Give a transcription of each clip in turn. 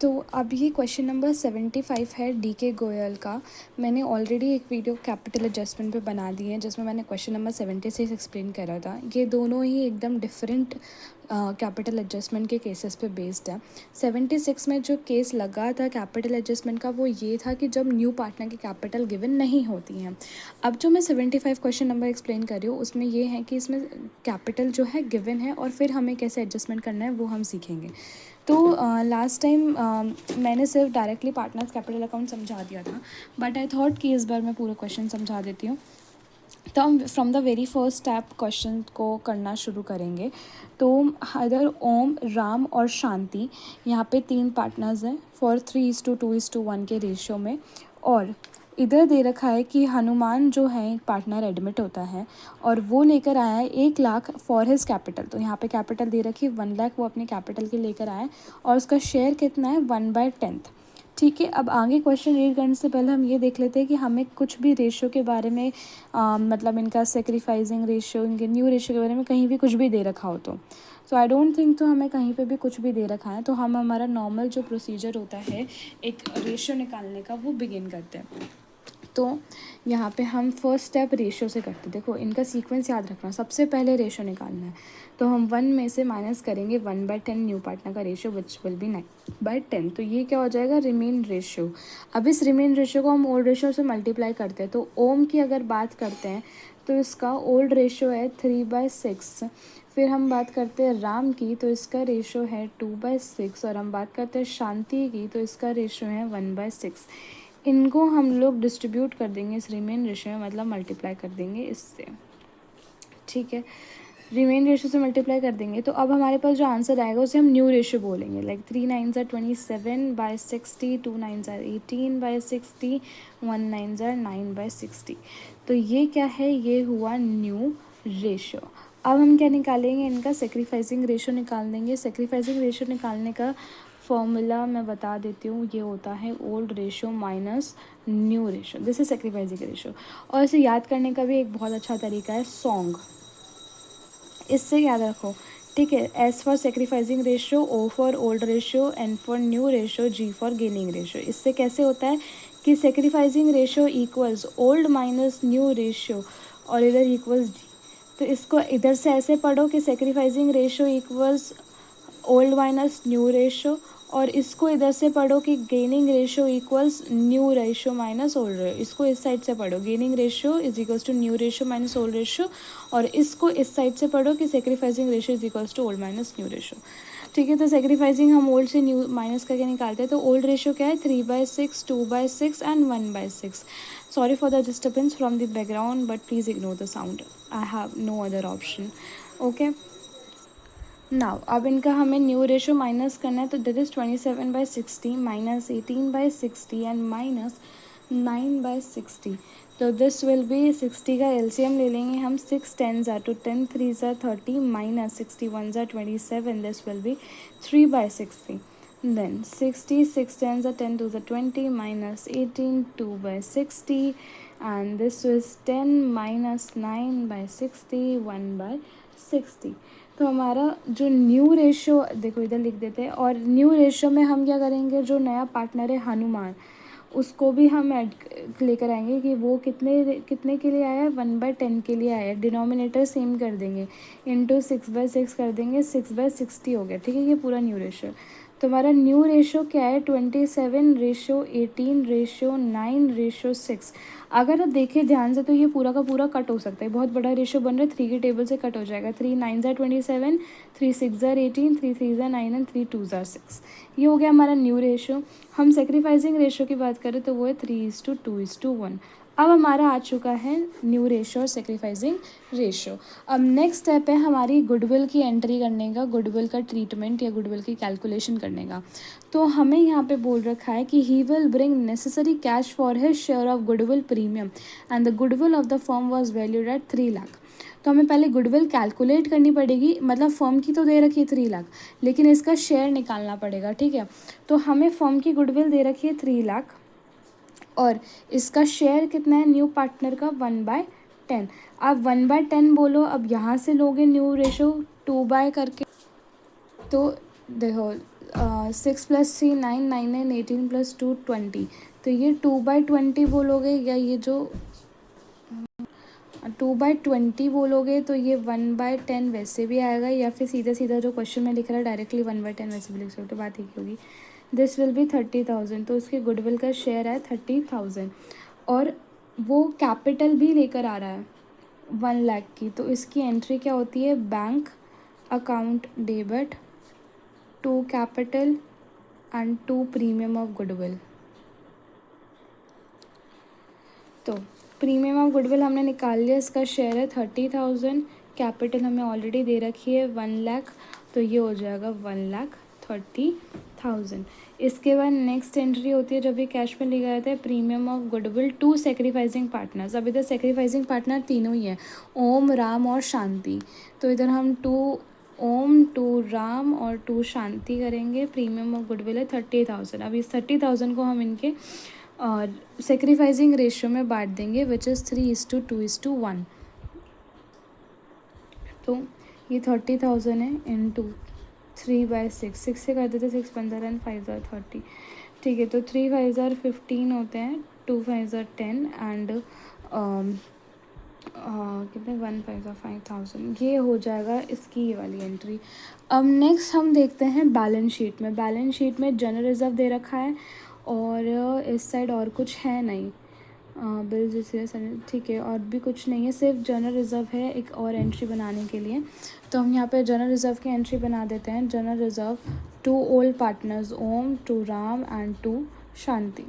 तो अब ये क्वेश्चन नंबर 75 है डी के गोयल का। मैंने ऑलरेडी एक वीडियो कैपिटल एडजस्टमेंट पे बना दी है जिसमें मैंने क्वेश्चन नंबर 76 एक्सप्लेन करा था। ये दोनों ही एकदम डिफरेंट कैपिटल एडजस्टमेंट के केसेस पे बेस्ड है। 76 में जो केस लगा था कैपिटल एडजस्टमेंट का वो ये था कि जब न्यू पार्टनर की कैपिटल गिवन नहीं होती हैं। अब जो मैं 75 क्वेश्चन नंबर एक्सप्लेन कर रही हूँ उसमें ये है कि इसमें कैपिटल जो है गिवन है और फिर हमें कैसे एडजस्टमेंट करना है वो हम सीखेंगे। तो लास्ट टाइम मैंने सिर्फ डायरेक्टली पार्टनर्स कैपिटल अकाउंट समझा दिया था, बट आई थॉट कि इस बार मैं पूरा क्वेश्चन समझा देती हूँ। तो हम from the very first step question को करना शुरू करेंगे। तो इधर ओम, राम और शांति, यहाँ पे 3 पार्टनर्स हैं फॉर 3:2:1 के रेशियो में। और इधर दे रखा है कि हनुमान जो है एक पार्टनर एडमिट होता है और वो लेकर आया है 1 लाख फॉर हिज कैपिटल। तो यहाँ पे कैपिटल दे रखी है 1 लाख, वो अपने कैपिटल के लेकर आए और उसका शेयर कितना है 1/10। ठीक है, अब आगे क्वेश्चन रीड करने से पहले हम ये देख लेते हैं कि हमें कुछ भी रेशियो के बारे में मतलब इनका सेक्रीफाइसिंग रेशियो, इनके न्यू रेशियो के बारे में कहीं भी कुछ भी दे रखा हो तो आई डोंट थिंक तो हमें कहीं पे भी कुछ भी दे रखा है। तो हम हमारा नॉर्मल जो प्रोसीजर होता है एक रेशियो निकालने का वो बिगिन करते हैं। तो यहाँ पे हम फर्स्ट स्टेप रेशियो से करते हैं। देखो इनका सीक्वेंस याद रखना, सबसे पहले रेशियो निकालना है। तो हम 1 में से माइनस करेंगे 1/10 न्यू पार्टनर का रेशियो विच विल बी 9/10। तो ये क्या हो जाएगा, रिमेन रेशियो। अब इस रिमेन रेशियो को हम ओल्ड रेशियो से मल्टीप्लाई करते हैं। तो ओम की अगर बात करते हैं तो इसका ओल्ड रेशियो है 3/6। फिर हम बात करते हैं राम की, तो इसका रेशियो है 2/6। और हम बात करते हैं शांति की, तो इसका रेशियो है 1/6। इनको हम लोग डिस्ट्रीब्यूट कर देंगे इस रिमेन रेशियो में, मतलब मल्टीप्लाई कर देंगे इससे। ठीक है, रिमेन रेशियो से मल्टीप्लाई कर देंगे तो अब हमारे पास जो आंसर आएगा उसे हम न्यू रेशियो बोलेंगे। Like 3 9s are 27/60, 2 9s are 18/60, 1 9s are 9/60। तो ये क्या है, ये हुआ न्यू रेशियो। अब हम क्या निकालेंगे, इनका सेक्रीफाइसिंग रेशियो निकाल देंगे। सेक्रीफाइसिंग रेशियो निकालने का फॉर्मूला मैं बता देती हूँ, ये होता है old ratio minus new ratio, this is sacrificing ratio. और इसे याद करने का भी एक बहुत अच्छा तरीका है सॉन्ग, इससे याद रखो। ठीक है, S for sacrificing ratio, O for old ratio, N for new ratio, G for gaining ratio. इससे कैसे होता है कि sacrificing ratio equals old minus new ratio और इधर इक्वल्स जी। तो इसको इधर से ऐसे पढ़ो कि sacrificing ratio equals old minus new ratio, और इसको इधर से पढ़ो कि gaining ratio equals new ratio minus old ratio. इसको इस साइड से पढ़ो, gaining ratio is equals to new ratio minus old ratio, और इसको इस साइड से पढ़ो कि sacrificing ratio is equals to old minus new ratio. ठीक है, तो सेक्रीफाइसिंग हम ओल्ड से न्यू माइनस करके निकालते हैं। तो ओल्ड रेशियो क्या है, 3/6, 2/6 and 1/6। Sorry for the disturbance from the background, but please ignore the sound, I have no other option. Okay, now अब इनका हमें न्यू रेशियो माइनस करना है। तो that is 27/60 minus 18/60 and minus 9/60। तो दिस विल बी 60 का LCM ले लेंगे हम, 6 10s are to 10 3s are 30 minus 61s are 27, this will be 3/60। Then 60 6 10s are 10 2s are 20 minus 18 2/60 and this is 10 minus 9/60 1/60। तो हमारा जो न्यू रेशियो, देखो इधर लिख देते हैं, और न्यू रेशियो में हम क्या करेंगे, जो नया पार्टनर है हनुमान उसको भी हम ऐड लेकर आएंगे कि वो कितने कितने के लिए आया है, 1/10 के लिए आया है। डिनोमिनेटर सेम कर देंगे, इंटू 6/6 कर देंगे, 6/60 हो गया। ठीक है, ये पूरा न्यू रेशियो। तो हमारा न्यू रेशियो क्या है, 27/18/9/6। अगर आप देखें ध्यान से तो ये पूरा का पूरा कट हो सकता है, बहुत बड़ा रेशियो बन रहा है, 3 के टेबल से कट हो जाएगा। 3 9s are 27, 3 6s are 18, 3 3s are 9 and 3 2s are 6। ये हो गया हमारा न्यू रेशियो। हम सेक्रीफाइसिंग रेशियो की बात करें तो वो है 3:2:1। अब हमारा आ चुका है न्यू रेशियो और सेक्रीफाइसिंग रेशियो। अब नेक्स्ट स्टेप है हमारी गुडविल की एंट्री करने का, गुडविल का ट्रीटमेंट या गुडविल की कैलकुलेशन करने का। तो हमें यहाँ पे बोल रखा है कि he will bring necessary cash for his share of goodwill premium and the goodwill of the firm was valued at 3 lakh. तो हमें पहले गुडविल कैलकुलेट करनी पड़ेगी, मतलब फर्म की तो दे रखी है 3 लाख, लेकिन इसका शेयर निकालना पड़ेगा। ठीक है, तो हमें फर्म की गुडविल दे रखी है 3 लाख और इसका शेयर कितना है न्यू पार्टनर का, 1/10। आप 1/10 बोलो, अब यहाँ से लोगे न्यू रेशो 2 बाय करके, तो देखो 6 + 3 9, 9 9 18 + 2 20। तो ये 2/20 बोलोगे, या ये जो 2/20 बोलोगे तो ये 1/10 वैसे भी आएगा, या फिर सीधा सीधा जो क्वेश्चन में लिख रहा है डायरेक्टली 1/10 वैसे भी लिख सकते हो, तो बात एक ही होगी। दिस विल बी 30,000, तो उसके गुडविल का शेयर है 30,000, और वो कैपिटल भी लेकर आ रहा है 1 लाख की। तो इसकी एंट्री क्या होती है, bank account debit to capital and to premium of goodwill. तो प्रीमियम ऑफ गुडविल हमने निकाल लिया, इसका शेयर है 30,000, कैपिटल हमें ऑलरेडी दे रखी है 1 लाख, तो ये हो जाएगा 1,30,000। इसके बाद नेक्स्ट एंट्री होती है, जब ये कैश में लिखा जाता है premium of goodwill to sacrificing partners. अब इधर सेक्रीफाइसिंग पार्टनर तीनों ही है, ओम, राम और शांति। तो इधर हम टू ओम, टू राम और टू शांति करेंगे। प्रीमियम ऑफ गुडविल है 30,000। अब इस 30,000 को हम इनके सेक्रीफाइसिंग रेशियो में बांट देंगे, विच इज़ 3:2:1। तो ये 30,000 है इंटू 3/6, 6 से कर देते 6 15 एंड 5 ज़ार 30, ठीक है। तो 3 5 ज़ार 15 होते हैं, 2 5 ज़ार 10 एंड कितने 1 5 ज़ार 5,000, ये हो जाएगा इसकी ये वाली एंट्री। अब नेक्स्ट हम देखते हैं बैलेंस शीट में। बैलेंस शीट में जनरल रिजर्व दे रखा है, और इस साइड और कुछ है नहीं, बिल्स रिसीव, ठीक है, और भी कुछ नहीं है, सिर्फ जनरल रिज़र्व है एक और एंट्री बनाने के लिए। तो हम यहाँ पे जनरल रिज़र्व की एंट्री बना देते हैं। General reserve to old partners, Om, to Ram and to Shanti,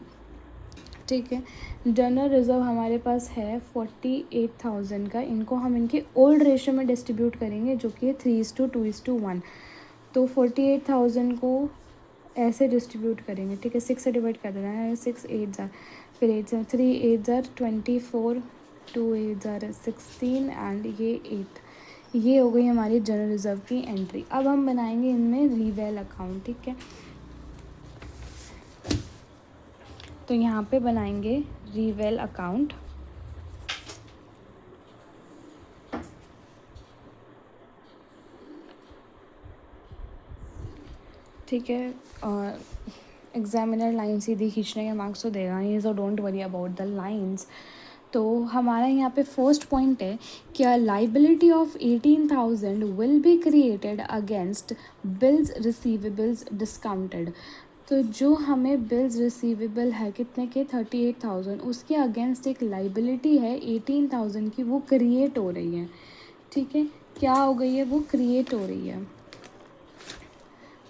ठीक है। जनरल रिज़र्व हमारे पास है 48,000 का, इनको हम इनके ओल्ड रेशियो में डिस्ट्रीब्यूट करेंगे, जो कि है 3:2:1। तो 48,000 को ऐसे डिस्ट्रीब्यूट करेंगे, ठीक है, 6 से डिवाइड कर देना है, 6 8 ज़ार, फिर 8 ज़ार 3 8 ज़ार 24, 2 8 ज़ार 16 एंड ये 8। ये हो गई हमारी जनरल रिज़र्व की एंट्री। अब हम बनाएंगे इनमें रिवेल अकाउंट, ठीक है। तो यहाँ पे बनाएंगे रिवेल अकाउंट, ठीक है। और एग्जामिनर लाइन सीधी खींचने के मार्क्स तो देगा नहीं, so don't worry about the lines. तो हमारा यहाँ पे फर्स्ट पॉइंट है कि liability of 18,000 will be created against bills receivables discounted. तो जो हमें बिल्स रिसीवेबल है कितने के 38,000, उसके अगेंस्ट एक लाइबिलिटी है 18,000 की, वो क्रिएट हो रही है, ठीक है। क्या हो गई है, वो क्रिएट हो रही है।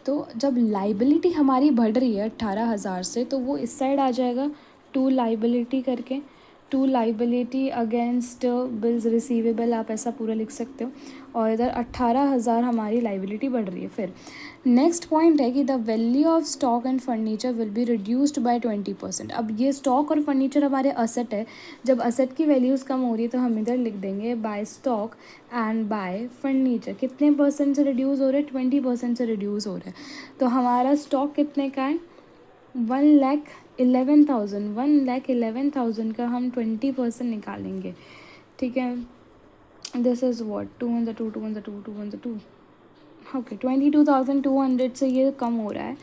तो जब लाइबिलिटी हमारी बढ़ रही है 18,000 से, तो वो इस साइड आ जाएगा टू लाइबिलिटी करके, to liability against bills receivable, आप ऐसा पूरा लिख सकते हो। और इधर 18,000 हमारी लाइबिलिटी बढ़ रही है। फिर नेक्स्ट पॉइंट है कि the value of stock and furniture will be reduced by 20%। अब ये स्टॉक और फर्नीचर हमारे असेट है, जब असेट की वैल्यूज़ कम हो रही है तो हम इधर लिख देंगे by stock and by furniture. कितने परसेंट से रिड्यूस हो रहे हैं, 20% से रिड्यूस हो रहा है। तो हमारा स्टॉक कितने का है, 1,11,000, 1,11,000 का हम 20% निकालेंगे, ठीक है। दिस इज़ वॉट 2 1 2 2 1 2 2 1 2, ओके 22,200 से ये कम हो रहा है।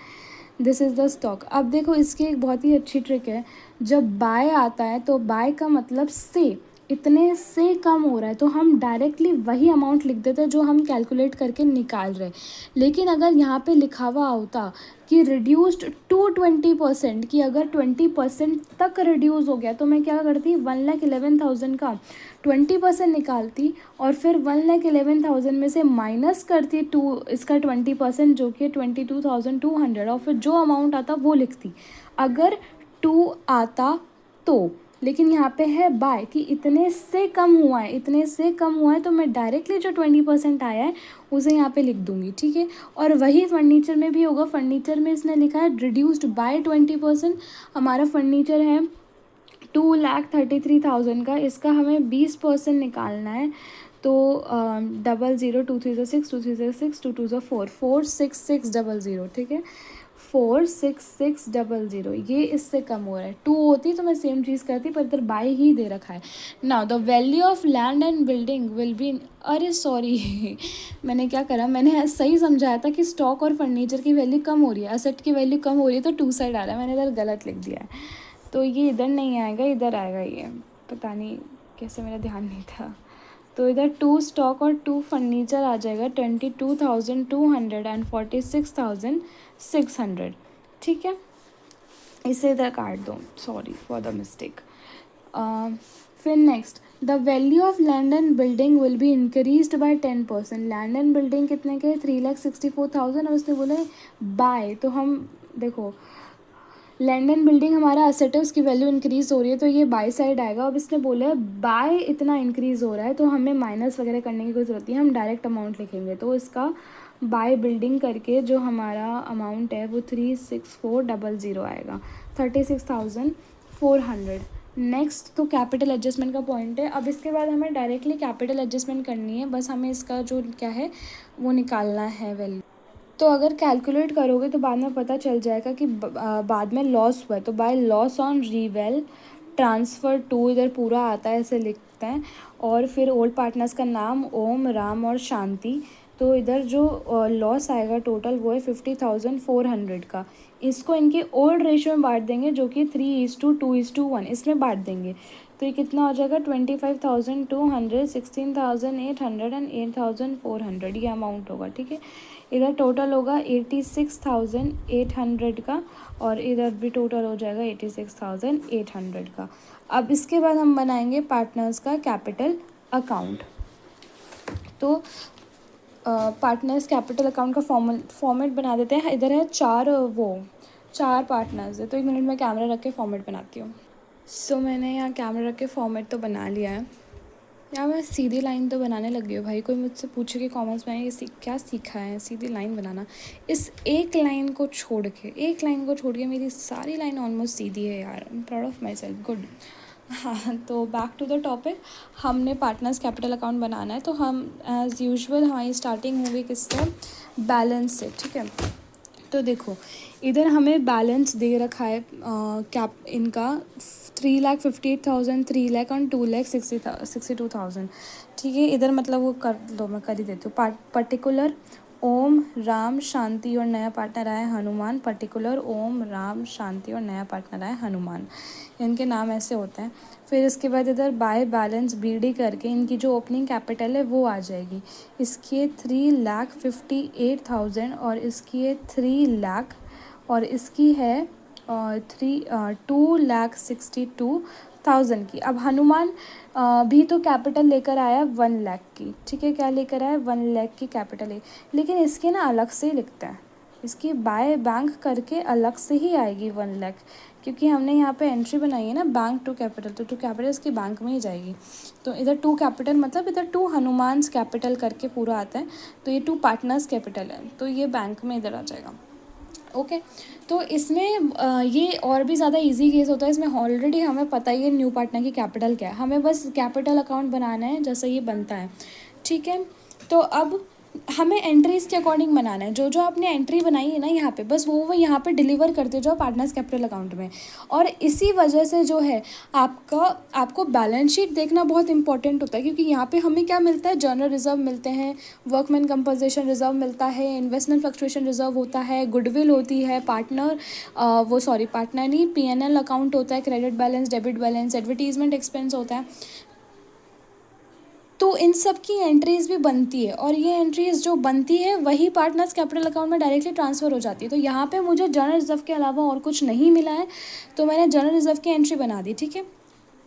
This is the stock. अब देखो इसकी एक बहुत ही अच्छी ट्रिक है, जब बाय आता है तो बाय का मतलब से, इतने से कम हो रहा है तो हम डायरेक्टली वही अमाउंट लिख देते हैं जो हम कैलकुलेट करके निकाल रहे हैं। लेकिन अगर यहाँ पे लिखा हुआ होता कि रिड्यूस्ड टू 20%, कि अगर 20% तक रिड्यूस हो गया, तो मैं क्या करती, 1,11,000 का 20% निकालती, और फिर 1,11,000 में से माइनस करती इसका 20%, जो कि 22,200, और फिर जो अमाउंट आता वो लिखती अगर 2 आता तो। लेकिन यहाँ पे है बाय कि इतने से कम हुआ है, इतने से कम हुआ है, तो मैं डायरेक्टली जो 20% आया है उसे यहाँ पे लिख दूँगी, ठीक है। और वही फर्नीचर में भी होगा। फर्नीचर में इसने लिखा है रिड्यूस्ड बाय 20%, हमारा फर्नीचर है 2,33,000 का, इसका हमें 20% निकालना है। तो 00 2 3 6 2 3 6 2 2 4 4 6 6 0 0, ठीक है। 46600, ये इससे कम हो रहा है। 2 होती तो मैं सेम चीज़ करती, पर इधर बाय ही दे रखा है। Now the value of land and building will be, अरे सॉरी मैंने क्या करा, मैंने सही समझाया था कि स्टॉक और फर्नीचर की वैल्यू कम हो रही है, असेट की वैल्यू कम हो रही है, तो 2 साइड आ रहा है, मैंने इधर गलत लिख दिया है। तो ये इधर नहीं आएगा, इधर आएगा, ये पता नहीं कैसे, मेरा ध्यान नहीं था। तो इधर 2 स्टॉक और 2 फर्नीचर आ जाएगा 22,200 एंड 46,600, ठीक है। इसे इधर काट दो, सॉरी फॉर द मिस्टेक। फिर next, the value of land and building will be increased by 10%। Land and building कितने के, 3,64,000, और उसने बोला बाय, तो हम देखो लैंड एंड बिल्डिंग हमारा असेट है, उसकी वैल्यू इंक्रीज़ हो रही है, तो ये बाय साइड आएगा। अब इसने बोला है बाय इतना इंक्रीज़ हो रहा है, तो हमें माइनस वगैरह करने की कोई ज़रूरत नहीं है, हम डायरेक्ट अमाउंट लिखेंगे। तो इसका बाय बिल्डिंग करके जो हमारा अमाउंट है वो 36400 आएगा, 36,400। नेक्स्ट, तो कैपिटल एडजस्टमेंट का पॉइंट है। अब इसके बाद हमें डायरेक्टली कैपिटल एडजस्टमेंट करनी है, बस हमें इसका जो क्या है वो निकालना है वैल्यू। तो अगर कैलकुलेट करोगे तो बाद में पता चल जाएगा कि बाद में लॉस हुआ है, तो by loss on reval transfer to, इधर पूरा आता है, ऐसे लिखते हैं। और फिर ओल्ड पार्टनर्स का नाम ओम, राम और शांति। तो इधर जो लॉस आएगा टोटल वो है 50,400 का। इसको इनके ओल्ड रेशियो में बांट देंगे, जो कि 3:2:1, इसमें बांट देंगे। तो ये कितना हो जाएगा, 25,200, 16,800 एंड 8,400, ये अमाउंट होगा, ठीक है। इधर टोटल होगा 86,800 का, और इधर भी टोटल हो जाएगा 86,800 का। अब इसके बाद हम बनाएंगे पार्टनर्स का कैपिटल अकाउंट। तो पार्टनर्स कैपिटल अकाउंट का फॉर्मेट बना देते हैं। इधर है चार पार्टनर्स है, तो 1 मिनट में कैमरा रख के फॉर्मेट बनाती हूँ। सो मैंने यहाँ कैमरा रख के फॉर्मेट तो बना लिया है। यार मैं सीधी लाइन तो बनाने लगी हूँ भाई, कोई मुझसे पूछे कि कॉमर्स में ये क्या सीखा है, सीधी लाइन बनाना। इस एक लाइन को छोड़ के मेरी सारी लाइन ऑलमोस्ट सीधी है यार। I am proud of my self, good. हाँ, तो बैक टू द टॉपिक, हमने पार्टनर्स कैपिटल अकाउंट बनाना है। तो हम एज़ यूजुअल हमारी स्टार्टिंग होगी किससे, बैलेंस से, ठीक है। तो देखो इधर हमें बैलेंस दे रखा है कैप इनका 3,58,000, 3 लाख और 2,62,000, ठीक है। इधर मतलब वो कर लो, मैं कर ही देती हूँ। पर्टिकुलर ओम, राम, शांति और नया पार्टनर आया हनुमान। पर्टिकुलर ओम, राम, शांति और नया पार्टनर आया हनुमान, इनके नाम ऐसे होते हैं। फिर इसके बाद इधर बाय बैलेंस BD करके इनकी जो ओपनिंग कैपिटल है वो आ जाएगी। इसकी है 3,58,000 और इसकी है 3 लाख और इसकी है 2,62,000 की। अब हनुमान भी तो कैपिटल लेकर आया 1 लाख की, ठीक है। क्या लेकर आया, 1 लाख की कैपिटल है, लेकिन इसके ना अलग से ही लिखता है, इसकी बाय बैंक करके अलग से ही आएगी 1 लाख, क्योंकि हमने यहाँ पे एंट्री बनाई है ना बैंक टू कैपिटल, तो टू कैपिटल इसकी बैंक में ही जाएगी। तो इधर 2 कैपिटल मतलब इधर 2 हनुमान्स कैपिटल करके पूरा आता है, तो ये 2 पार्टनर्स कैपिटल है, तो ये बैंक में इधर आ जाएगा। ओके, तो इसमें ये और भी ज़्यादा इजी केस होता है। इसमें ऑलरेडी हमें पता ही है न्यू पार्टनर की कैपिटल क्या है, हमें बस कैपिटल अकाउंट बनाना है जैसा ये बनता है, ठीक है। तो अब हमें एंट्रीज़ के अकॉर्डिंग बनाना है, जो जो आपने एंट्री बनाई है ना यहाँ पे, बस वो यहाँ पे डिलीवर करते जाओ पार्टनर्स कैपिटल अकाउंट में। और इसी वजह से जो है आपको बैलेंस शीट देखना बहुत इंपॉर्टेंट होता है, क्योंकि यहाँ पे हमें क्या मिलता है, जनरल रिजर्व मिलते हैं, वर्कमैन कंपनसेशन रिजर्व मिलता है, इन्वेस्टमेंट फ्लक्चुएशन रिजर्व होता है, गुडविल होती है, पार्टनर नहीं, PNL अकाउंट होता है, credit balance, debit balance, advertisement expense होता है। तो इन सब की एंट्रीज़ भी बनती है, और ये एंट्रीज़ जो बनती है वही पार्टनर्स कैपिटल अकाउंट में डायरेक्टली ट्रांसफ़र हो जाती है। तो यहाँ पे मुझे जनरल रिजर्व के अलावा और कुछ नहीं मिला है, तो मैंने जनरल रिजर्व की एंट्री बना दी, ठीक है।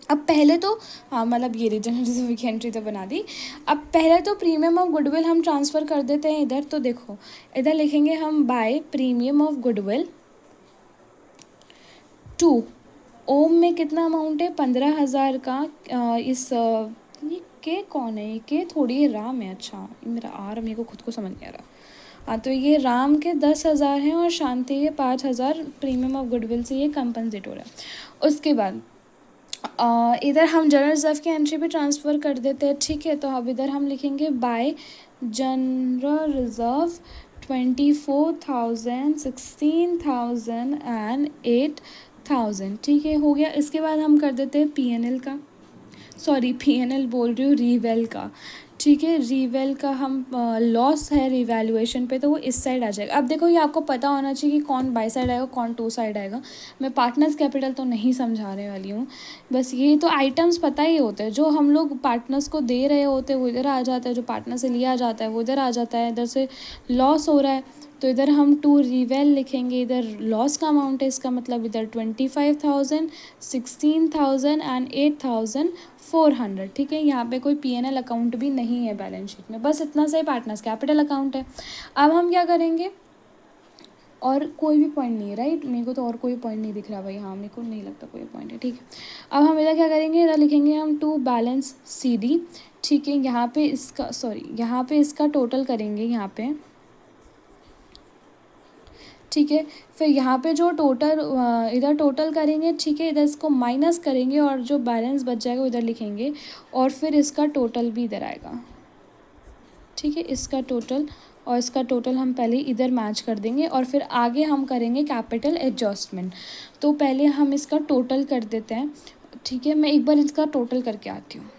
अब पहले तो मतलब ये रही जनरल रिजर्व की एंट्री तो बना दी। अब पहले तो प्रीमियम ऑफ गुडविल हम ट्रांसफ़र कर देते हैं इधर। तो देखो इधर लिखेंगे हम by premium of goodwill to Om में कितना अमाउंट है, 15,000 का। ये के कौन है, ये के थोड़ी है, राम है, अच्छा ये मेरा आर मेरे को खुद को समझ नहीं आ रहा। हाँ, तो ये राम के 10,000 हैं और शांति के 5,000 प्रीमियम ऑफ गुडविल से ये कंपनसेट हो रहा है। उसके बाद इधर हम जनरल रिजर्व की एंट्री भी ट्रांसफ़र कर देते हैं, ठीक है। तो अब इधर हम लिखेंगे बाय जनरल रिजर्व 24,000, 16,000 एंड 8,000। ठीक है, हो गया। इसके बाद हम कर देते हैं PNL का, सॉरी PNL बोल रही हूँ, रीवेल का। ठीक है, रीवेल का हम लॉस है रिवैल्यूएशन पे, तो वो इस साइड आ जाएगा। अब देखो, ये आपको पता होना चाहिए कि कौन बाई साइड आएगा, कौन टू साइड आएगा। मैं पार्टनर्स कैपिटल तो नहीं समझाने वाली हूँ, बस ये तो आइटम्स पता ही होते हैं। जो हम लोग पार्टनर्स को दे रहे होते हैं वो इधर आ जाता है, जो पार्टनर से लिया जाता है वो इधर आ जाता है। इधर से लॉस हो रहा है तो इधर हम टू रिवेल लिखेंगे, इधर लॉस का अमाउंट है, इसका मतलब इधर 25,000, 16,000 एंड 8,400। ठीक है, यहाँ पे कोई PNL अकाउंट भी नहीं है बैलेंस शीट में, बस इतना सा ही पार्टनर्स कैपिटल अकाउंट है। अब हम क्या करेंगे, और कोई भी पॉइंट नहीं है, राइट? मेरे को तो और कोई पॉइंट नहीं दिख रहा भाई, हाँ मेरे को नहीं लगता कोई पॉइंट है। ठीक है, अब हम इधर क्या करेंगे, इधर लिखेंगे हम टू बैलेंस CD। ठीक है, यहाँ पे इसका, सॉरी यहाँ पे इसका टोटल करेंगे यहाँ पे। ठीक है, फिर यहाँ पे जो टोटल इधर टोटल करेंगे। ठीक है, इधर इसको माइनस करेंगे और जो बैलेंस बच जाएगा उधर लिखेंगे, और फिर इसका टोटल भी इधर आएगा। ठीक है, इसका टोटल और इसका टोटल हम पहले इधर मैच कर देंगे, और फिर आगे हम करेंगे कैपिटल एडजस्टमेंट। तो पहले हम इसका टोटल कर देते हैं। ठीक है, मैं एक बार इसका टोटल करके आती हूँ।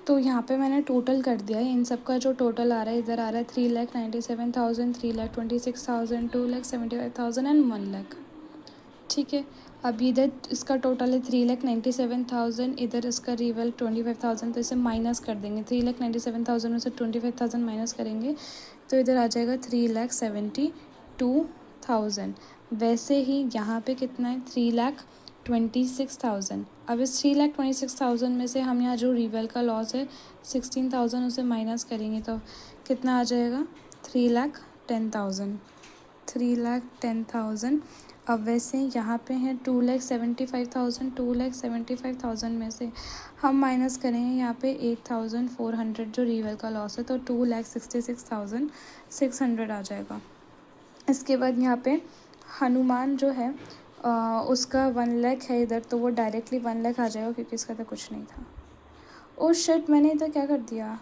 तो यहाँ पे मैंने टोटल कर दिया है, इन सब का जो टोटल आ रहा है, इधर आ रहा है 3,97,000, 3,26,000, 2,75,000 एंड 1,00,000। ठीक है, अब इधर इसका टोटल है 3,97,000, इधर इसका रिवेल 25,000, तो इसे माइनस कर देंगे। 3,97,000 में से 25,000 माइनस करेंगे तो इधर आ जाएगा 3,72,000। वैसे ही यहाँ पे कितना है, 3,26,000। अब इस 3,26,000 में से हम यहाँ जो रिवेल का लॉस है 16,000 उसे माइनस करेंगे तो कितना आ जाएगा, 3,10,000। 3,10,000। अब वैसे यहाँ पे है 2,75,000। 2,75,000 में से हम माइनस करेंगे यहाँ पे 8,400 जो रिवेल का लॉस है, तो 2,66,600 आ जाएगा। इसके बाद यहाँ पे हनुमान जो है उसका 1,00,000 है इधर, तो वो डायरेक्टली 1,00,000 आ जाएगा क्योंकि इसका तो कुछ नहीं था। ओ शिट, मैंने इधर क्या कर दिया,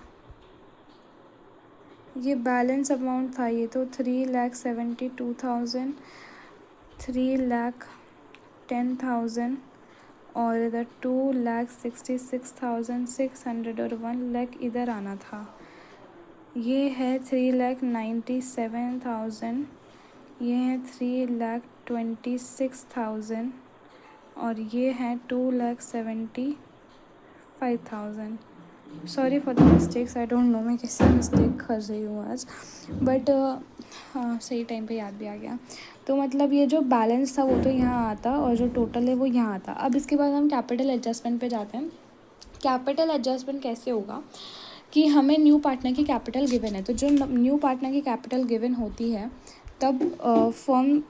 ये बैलेंस अमाउंट था, ये तो 3,72,000, 3,10,000 और इधर 2,66,600 और 1,00,000 इधर आना था। ये है 3,97,000, ये है 3,26,000 और ये है 2,75,000। Sorry for the mistakes, I don't know मैं कैसे मिस्टेक कर रही हूँ आज, बट हाँ सही टाइम पे याद भी आ गया। तो मतलब ये जो बैलेंस था वो तो यहाँ आता और जो टोटल है वो यहाँ आता। अब इसके बाद हम कैपिटल एडजस्टमेंट पे जाते हैं। कैपिटल एडजस्टमेंट कैसे होगा कि हमें न्यू पार्टनर की कैपिटल गिवन है, तो जो न्यू पार्टनर की कैपिटल गिवन होती है तब फर्म,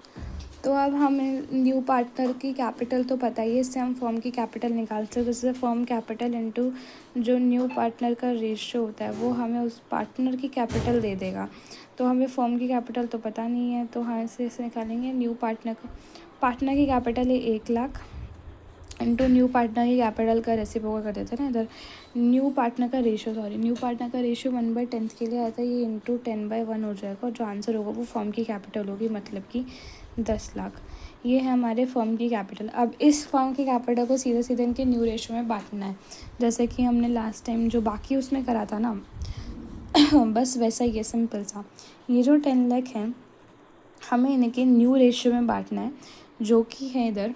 तो अब हमें न्यू पार्टनर की कैपिटल तो पता ही है, इससे हम फर्म की कैपिटल निकाल सकते हैं। जैसे फर्म कैपिटल इनटू जो न्यू पार्टनर का रेशियो होता है वो हमें उस पार्टनर की कैपिटल दे देगा। तो हमें फर्म की कैपिटल तो पता नहीं है, तो हम इसे निकालेंगे। न्यू पार्टनर की कैपिटल है 1,00,000 इंटू न्यू पार्टनर की कैपिटल का रेसिप्रोकल कर देते हैं ना इधर। न्यू पार्टनर का रेशियो 1/10 के लिए आता है, ये इंटू 10/1 हो जाएगा और जो आंसर होगा वो फर्म की कैपिटल होगी, मतलब कि 10,00,000। ये है हमारे फर्म की कैपिटल। अब इस फर्म की कैपिटल को सीधे सीधे इनके न्यू रेशियो में बांटना है, जैसे कि हमने लास्ट टाइम जो बाकी उसमें करा था ना बस वैसा ही है, सिंपल सा। ये जो 10,00,000 है हमें इनके न्यू रेशियो में बांटना है, जो कि है इधर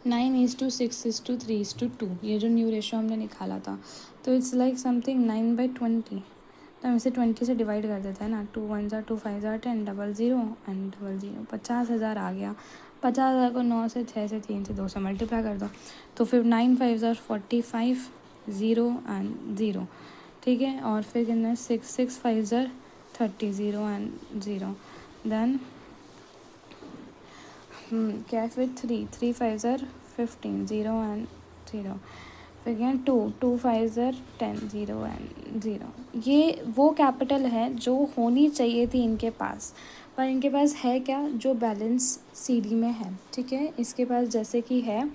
9:6:3:2। ये जो न्यू रेशियो हमने निकाला था, तो इट्स लाइक समथिंग 9/20। तो हम इसे 20 से डिवाइड कर देते हैं ना, 2 1 ज़ा 2 5 ज़ा 10, 00 एंड 00, 50,000 आ गया। 50,000 को 9 से 6 से 3 से 2 से मल्टीप्लाई कर दो, तो फिर 9 5 ज़ा 45, 0 एंड 0। ठीक है, और फिर कितना है 6 6 5 ज़ा 30, 0 एंड 0। देन क्या है फिर 3 3 5 ज़ा 15, 0 एंड 0। फिर क्या 2 2 5 ज़ा 10, 0 एंड 0। ये वो कैपिटल है जो होनी चाहिए थी इनके पास, पर इनके पास है क्या, जो बैलेंस CD में है। ठीक है, इसके पास जैसे कि है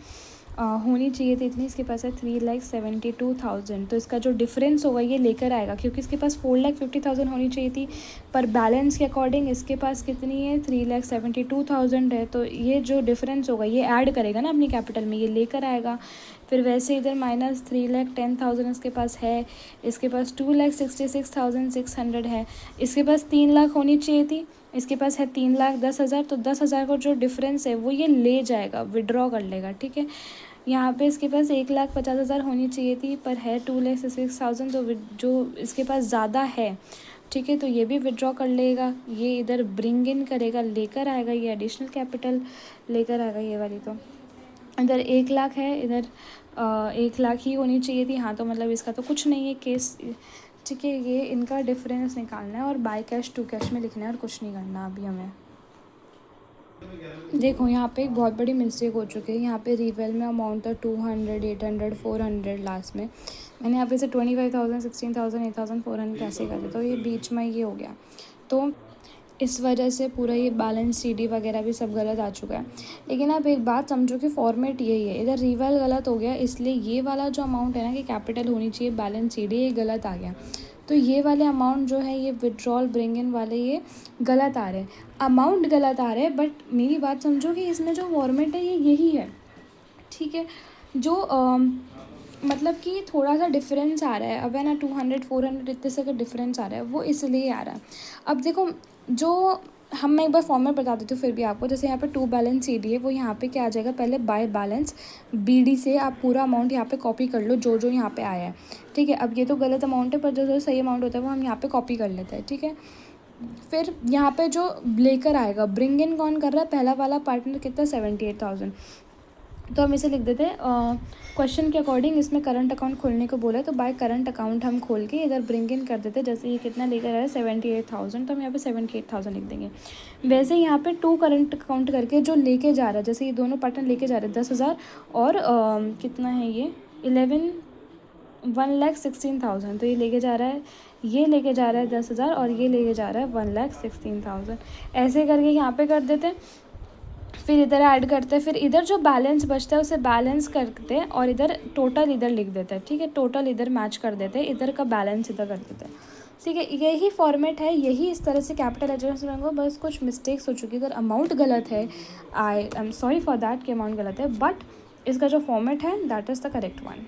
होनी चाहिए थी इतनी, इसके पास है 3,72,000। तो इसका जो डिफरेंस होगा ये लेकर आएगा, क्योंकि इसके पास 4,50,000 होनी चाहिए थी, पर बैलेंस के अकॉर्डिंग इसके पास कितनी है 3,72,000 है। तो ये जो डिफरेंस होगा ये ऐड करेगा ना अपनी कैपिटल में, ये लेकर आएगा। फिर वैसे इधर माइनस 3,10,000 इसके पास है, इसके पास 2,66,600 है, इसके पास 3 लाख होनी चाहिए थी, इसके पास है 3,10,000। तो 10,000 का जो डिफरेंस है वो ये ले जाएगा, विड्रॉ कर लेगा, ठीक है। यहाँ पे इसके पास 1,50,000 होनी चाहिए थी, पर है 2,66,000, तो जो इसके पास ज़्यादा है, ठीक है, तो ये भी विड्रॉ कर लेगा। ये इधर ब्रिंग इन करेगा, लेकर आएगा, ये एडिशनल कैपिटल लेकर आएगा ये वाली। तो इधर 1 लाख है, इधर 1 लाख ही होनी चाहिए थी। हाँ, तो मतलब इसका तो कुछ नहीं है केस, ठीक है। ये इनका डिफरेंस निकालना है और बाय कैश टू कैश में लिखना है, और कुछ नहीं करना अभी हमें। देखो यहाँ पे एक बहुत बड़ी मिस्टेक हो चुकी है। यहाँ पे रिवेल में अमाउंट था 200, 800, 400 लास्ट में। मैंने यहाँ पे से 25,000, 16,000, 8,400 ऐसे करे, तो ये बीच में ये हो गया। तो इस वजह से पूरा ये बैलेंस CD वगैरह भी सब गलत आ चुका है। लेकिन आप एक बात समझो कि फॉर्मेट यही है, इधर रिवेल गलत हो गया, इसलिए ये वाला जो अमाउंट है ना कि कैपिटल होनी चाहिए बैलेंस CD, ये गलत आ गया। तो ये वाले अमाउंट जो है ये विड्रॉल ब्रिंग इन वाले ये गलत आ रहे हैं, अमाउंट गलत आ रहे हैं। बट मेरी बात समझो कि इसमें जो फॉर्मेट है ये यही है, ठीक है। जो मतलब कि थोड़ा सा डिफरेंस आ रहा है अब है ना, 200, 400 इतने से का डिफरेंस आ रहा है, वो इसलिए आ रहा है। अब देखो जो मैं एक बार फॉर्मेट बता देती हूँ फिर भी आपको। जैसे यहाँ पे 2 बैलेंस CD है, वो यहाँ पे क्या आ जाएगा, पहले बाय बैलेंस BD से आप पूरा अमाउंट यहाँ पे कॉपी कर लो जो जो यहाँ पे आया है, ठीक है। अब ये तो गलत अमाउंट है, पर जो जो सही अमाउंट होता है वो हम यहाँ पे कॉपी कर लेते हैं, ठीक है। फिर यहाँ पे जो लेकर आएगा, ब्रिंग इन कौन कर रहा है, पहला वाला पार्टनर कितना 78,000। तो हम इसे लिख देते हैं क्वेश्चन के अकॉर्डिंग, इसमें करंट अकाउंट खोलने को बोला है, तो बाय करंट अकाउंट हम खोल के इधर ब्रिंग इन कर देते हैं। जैसे ये कितना लेकर आया है 78,000, तो हम यहाँ पे 78,000 लिख देंगे। वैसे यहाँ पे 2 करंट अकाउंट करके जो लेके जा रहा है, जैसे ये दोनों पार्टनर लेके जा रहे हैं 10,000 और कितना है ये 1,16,000, तो ये लेके जा रहा है, ये लेके जा रहा है 10,000 और ये लेके जा रहा है 1,16,000। ऐसे करके यहाँ पे कर देते हैं, फिर इधर ऐड करते हैं, फिर इधर जो बैलेंस बचता है उसे बैलेंस करते हैं और इधर टोटल इधर लिख देते हैं, ठीक है। टोटल इधर मैच कर देते हैं, इधर का बैलेंस इधर कर देते हैं, ठीक है। यही फॉर्मेट है, यही इस तरह से कैपिटल एडजस्टमेंट को, बस कुछ मिस्टेक्स हो चुकी है। इधर अमाउंट गलत है, I am sorry for that कि अमाउंट गलत है, बट इसका जो फॉर्मेट है that is the correct one.